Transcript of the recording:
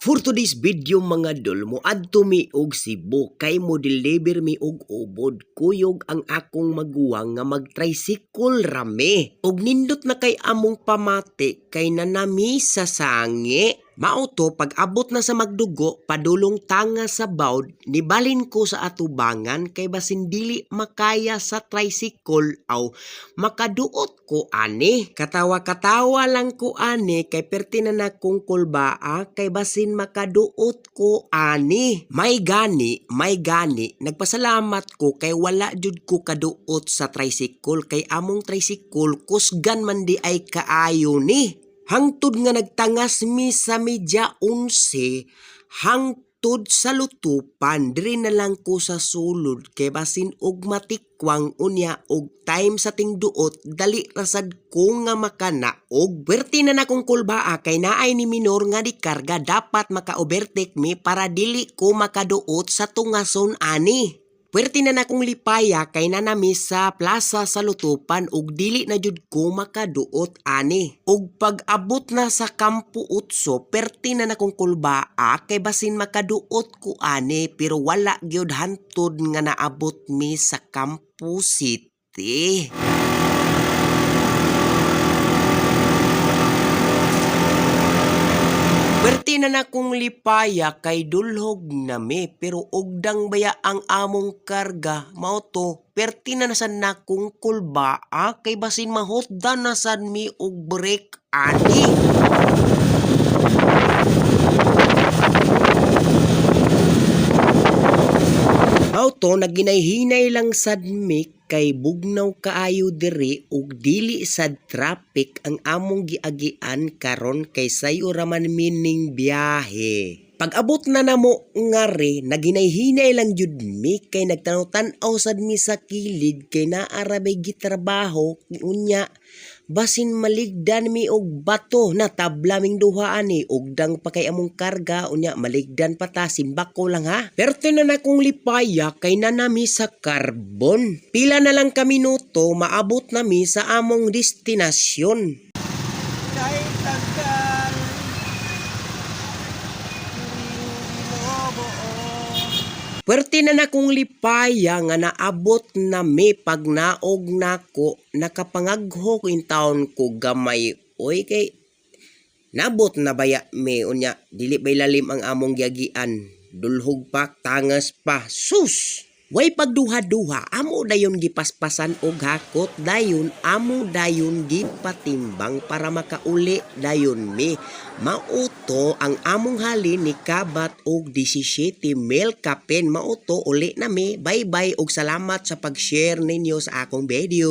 For today's video mga dol, moadto mi og Cebu kay mo deliver mi og ubod. Kuyog ang akong maguwang nga mag-tricycle rami. Og nindot na kay among pamati kay nanami sa sangi. Mauto pag abot na sa magdugo, padulong tanga sa bawd, nibalin ko sa atubangan kay basin dili makaya sa tricycle aw makaduot ko ani. Katawa-katawa lang ko ani kay perti na nakong kulbaa kay basin makaduot ko ani. May gani, nagpasalamat ko kay wala jud ko kaduot sa tricycle kay among tricycle kusgan man di ay kaayo ni. Hangtod nga nagtangas mi sa media 11, hangtod sa lutupan, diri na lang ko sa sulod kay basin og matikwang unya og time sa tingduot, dali rasad ko nga makana og berti na nakong kulbaa kay naay ni minor nga di karga dapat maka-overtake mi para dili ko makaduot sa tungason ani. Pwerte na nakong lipaya kay nanami sa plaza sa lutupan ug dili na jud ko makaduot ani. Ug pag abot na sa Kampo Utso, pwerte na nakong kulbaa kay basin makaduot ko ani pero wala gyud hantod nga naabot mi sa Kampo City. Pwerte na nakong lipaya kay dulhog nami pero ogdang baya ang among karga mauto pwerte na nasan nakong kulbaa kay basin mahotda nasan mi og break ani. Mauto naginay-hinay lang sad mi kay bugnaw kaayo diri ug dili sad traffic ang among giagian karon kay sayo raman mining biyahe. Pag abot na namo ngari, naginay-hinay lang jud mi kay nagtanaw-tanaw sad mi sa kilid kay naara may gitrabaho unya basin maligdan mi og bato na tabla ming duha ani ugdang pa kay among karga unya maligdan pa ta simbako lang ha. Pero na nakong lipaya kay nanami sa Carbon. Pila na lang ka minuto maabot nami sa among destinasyon. Pwerte na nakong lipaya nga naabot na mi pag naog nako nakapangagho ko in taon ko gamay oy kay nabot na baya mi unya dili bay lalim ang among giagian dulhog pa tangas pa sus. Way pagduha-duha, amo dayon gipaspasan og hakot, dayon amo dayon gipatimbang para makauli dayon mi. Mauto ang among halin ni kabat og 17 mil kapin. Mauto uli na mi. Bye-bye og salamat sa pag-share ninyo sa akong video.